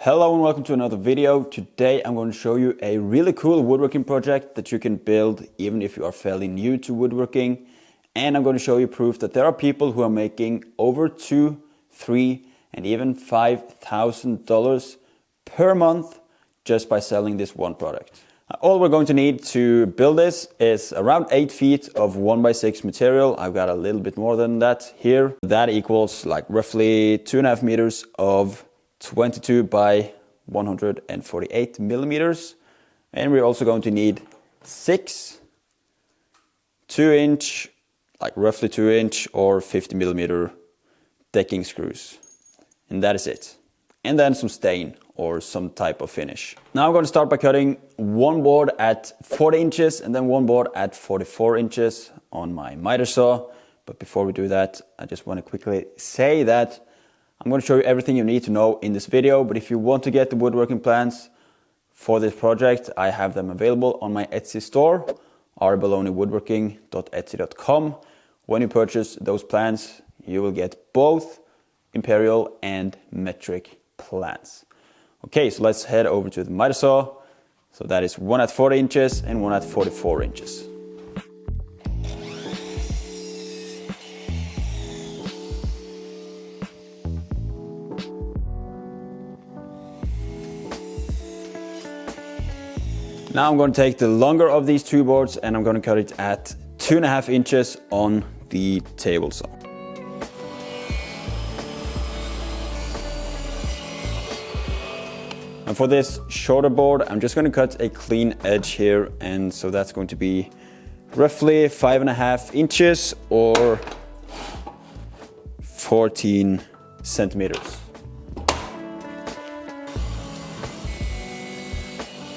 Hello and welcome to another video. Today I'm going to show you a really cool woodworking project that you can build even if you are fairly new to woodworking. And I'm going to show you proof that there are people who are making over $2,000, $3,000 and even $5,000 per month just by selling this one product. All we're going to need to build this is around 8 feet of 1x6 material. I've got a little bit more than that here. That equals like roughly 2.5 meters of 22 by 148 millimeters. And we're also going to need 6 2-inch, like roughly 2-inch or 50 millimeter decking screws. And that is it. And then some stain or some type of finish. Now I'm going to start by cutting one board at 40 inches and then one board at 44 inches on my miter saw. But before we do that, I just want to quickly say that I'm going to show you everything you need to know in this video. But if you want to get the woodworking plans for this project, I have them available on my Etsy store, baloniwoodworking.etsy.com. When you purchase those plans, you will get both imperial and metric plans. Okay, so let's head over to the miter saw. So that is one at 40 inches and one at 44 inches. Now I'm going to take the longer of these two boards and I'm going to cut it at 2.5 inches on the table saw. And for this shorter board, I'm just going to cut a clean edge here, and so that's going to be roughly 5.5 inches or 14 centimeters.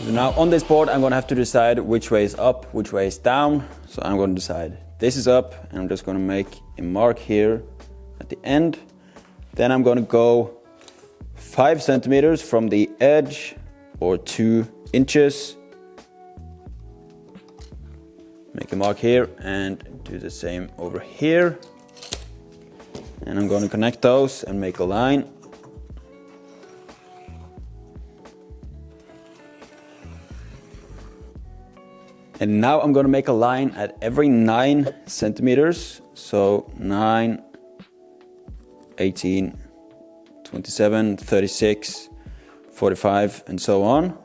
So now on this board, I'm going to have to decide which way is up, which way is down. So I'm going to decide this is up, and I'm just going to make a mark here at the end. Then I'm going to go 5 centimeters from the edge or 2 inches. Make a mark here and do the same over here. And I'm going to connect those and make a line. And now I'm going to make a line at every 9 centimeters. So 9, 18, 27, 36, 45, and so on.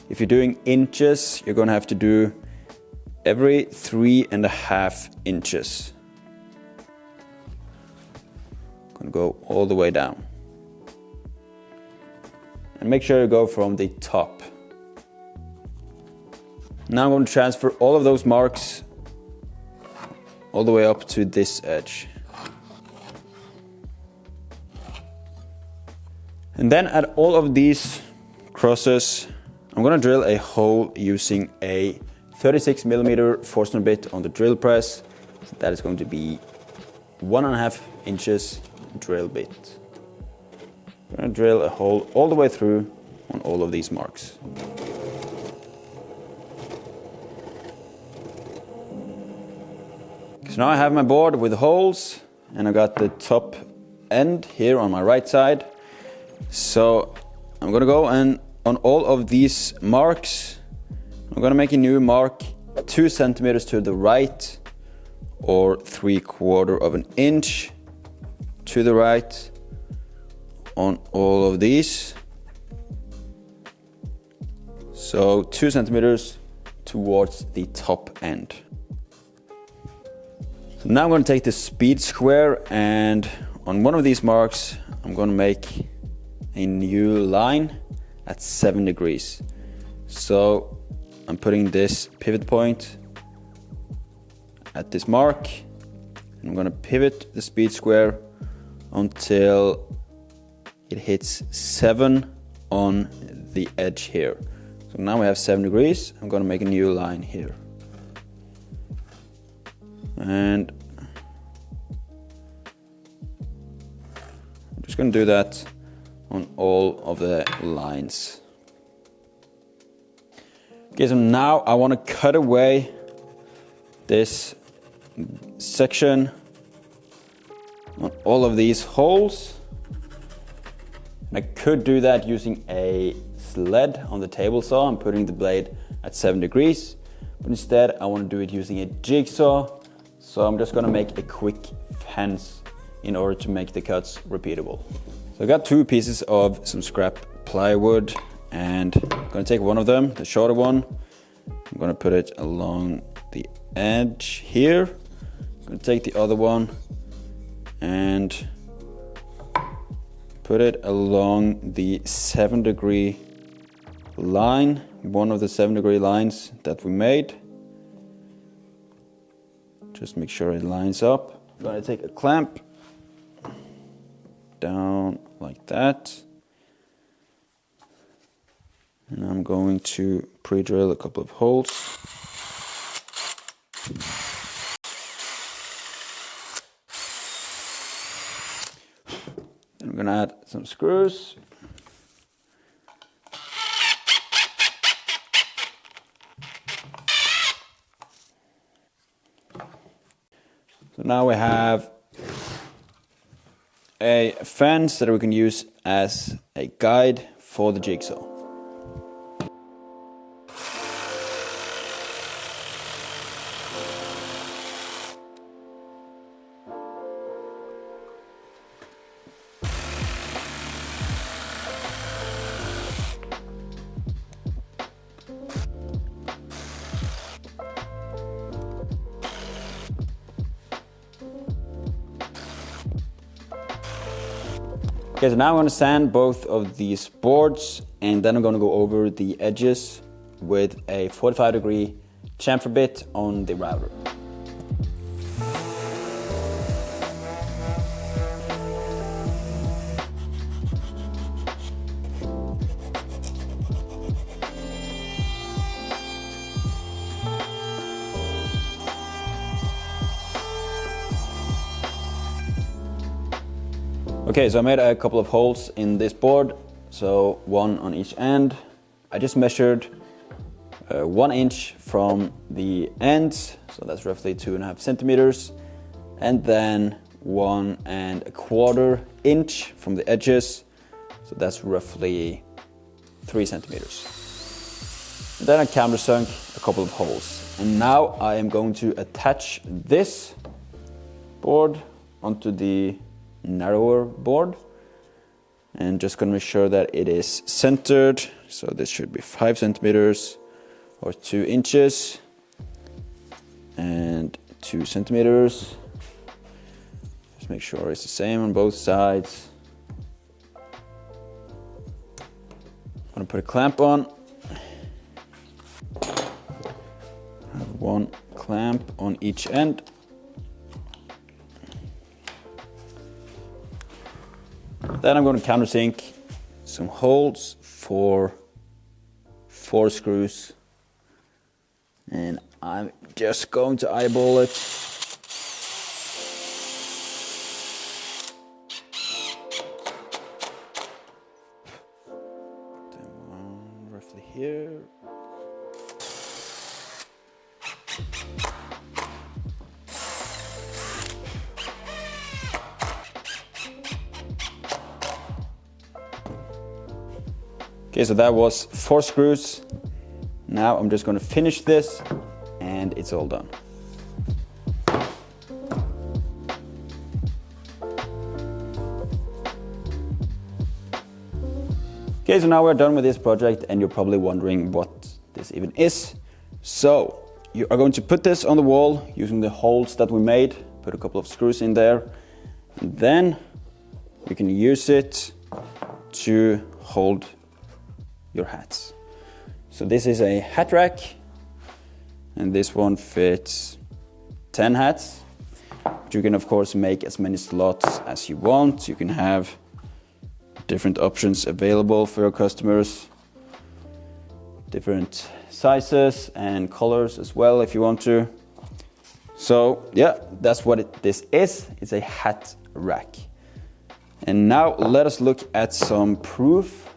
If you're doing inches, you're going to have to do every 3.5 inches. I'm going to go all the way down. And make sure you go from the top. Now I'm going to transfer all of those marks all the way up to this edge. And then at all of these crosses, I'm going to drill a hole using a 36 millimeter Forstner bit on the drill press. So that is going to be 1.5 inches drill bit. I'm going to drill a hole all the way through on all of these marks. So now I have my board with holes, and I got the top end here on my right side. So I'm going to go and on all of these marks, I'm going to make a new mark 2 centimeters to the right or 3/4 of an inch to the right on all of these. So 2 centimeters towards the top end. So now I'm going to take the speed square, and on one of these marks, I'm going to make a new line at 7 degrees. So I'm putting this pivot point at this mark. I'm going to pivot the speed square until it hits 7 on the edge here. So now we have 7 degrees. I'm going to make a new line here. And I'm just going to do that on all of the lines. Okay, so now I want to cut away this section on all of these holes. And I could do that using a sled on the table saw and putting the blade at 7 degrees. But instead I want to do it using a jigsaw. So I'm just going to make a quick fence in order to make the cuts repeatable. So I got 2 pieces of some scrap plywood, and I'm going to take one of them, the shorter one. I'm going to put it along the edge here. I'm going to take the other one and put it along the 7-degree line, one of the 7-degree lines that we made. Just make sure it lines up. I'm going to take a clamp down like that. And I'm going to pre-drill a couple of holes. Then I'm going to add some screws. So now we have a fence that we can use as a guide for the jigsaw. Okay, so now I'm going to sand both of these boards, and then I'm going to go over the edges with a 45-degree chamfer bit on the router. Okay, so I made a couple of holes in this board, so one on each end. I just measured 1 inch from the ends, so that's roughly 2.5 centimeters, and then 1.25 inch from the edges, so that's roughly 3 centimeters. And then I countersunk a couple of holes, and now I am going to attach this board onto the narrower board, and just going to make sure that it is centered. So this should be 5 centimeters or 2 inches and 2 centimeters. Just make sure it's the same on both sides. I'm going to put a clamp on. I have 1 clamp on each end. Then I'm going to countersink some holes for 4 screws, and I'm just going to eyeball it. Then one roughly here. Okay, so that was 4 screws. Now I'm just going to finish this, and it's all done. Okay, so now we're done with this project, and you're probably wondering what this even is. So you are going to put this on the wall using the holes that we made, put a couple of screws in there, and then you can use it to hold your hats. So this is a hat rack, and this one fits 10 hats. But you can of course make as many slots as you want. You can have different options available for your customers, different sizes and colors as well if you want to. So yeah, that's what this is. It's a hat rack. And now let us look at some proof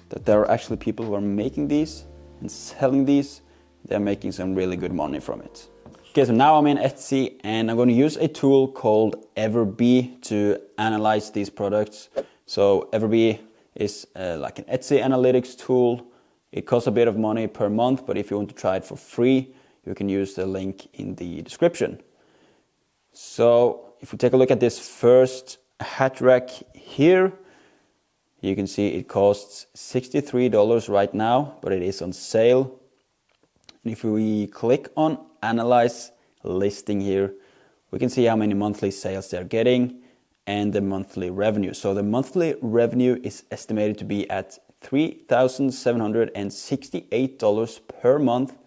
that there are actually people who are making these and selling these. They're making some really good money from it. Okay, so now I'm in Etsy, and I'm going to use a tool called Everbee to analyze these products. So Everbee is like an Etsy analytics tool. It costs a bit of money per month, but if you want to try it for free, you can use the link in the description. So if we take a look at this first hat rack here, you can see it costs $63 right now, but it is on sale. And if we click on Analyze Listing here, we can see how many monthly sales they're getting and the monthly revenue. So the monthly revenue is estimated to be at $3,768 per month.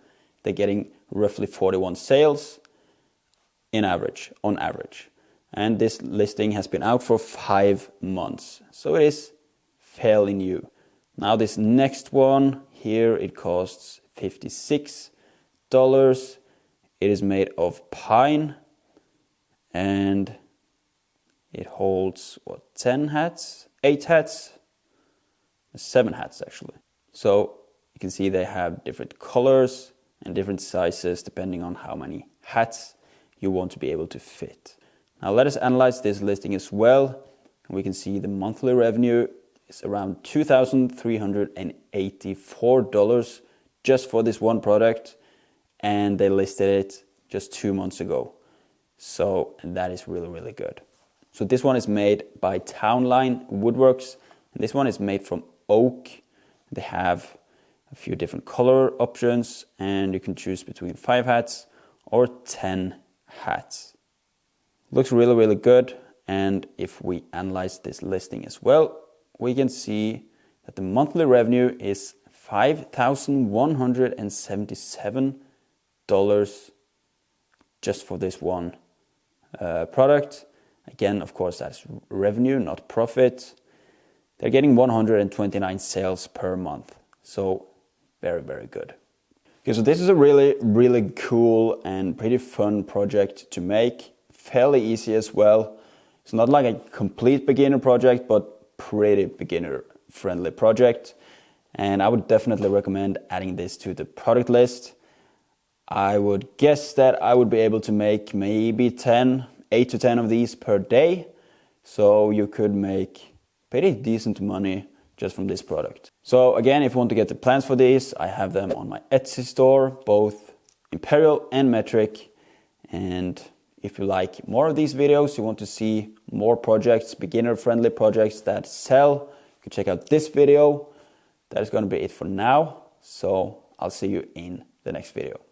They're getting roughly 41 sales on average. And this listing has been out for 5 months. So it is fairly new. Now this next one here, it costs $56. It is made of pine and it holds 10 hats, 8 hats, 7 hats actually. So you can see they have different colors and different sizes depending on how many hats you want to be able to fit. Now let us analyze this listing as well. We can see the monthly revenue is around $2,384 just for this one product, and they listed it just 2 months ago. So that is really, really good. So this one is made by Townline Woodworks, and this one is made from oak. They have a few different color options, and you can choose between 5 hats or 10 hats. Looks really, really good. And if we analyze this listing as well, we can see that the monthly revenue is $5,177 just for this one product. Again, of course, that's revenue, not profit. They're getting 129 sales per month. So very, very good. Okay, so this is a really, really cool and pretty fun project to make. Fairly easy as well. It's not like a complete beginner project, but pretty beginner friendly project. And I would definitely recommend adding this to the product list. I would guess that I would be able to make maybe 8 to 10 of these per day. So you could make pretty decent money just from this product. So again, if you want to get the plans for these, I have them on my Etsy store, both Imperial and Metric. And if you like more of these videos, you want to see more projects, beginner-friendly projects that sell, you can check out this video. That is going to be it for now. So I'll see you in the next video.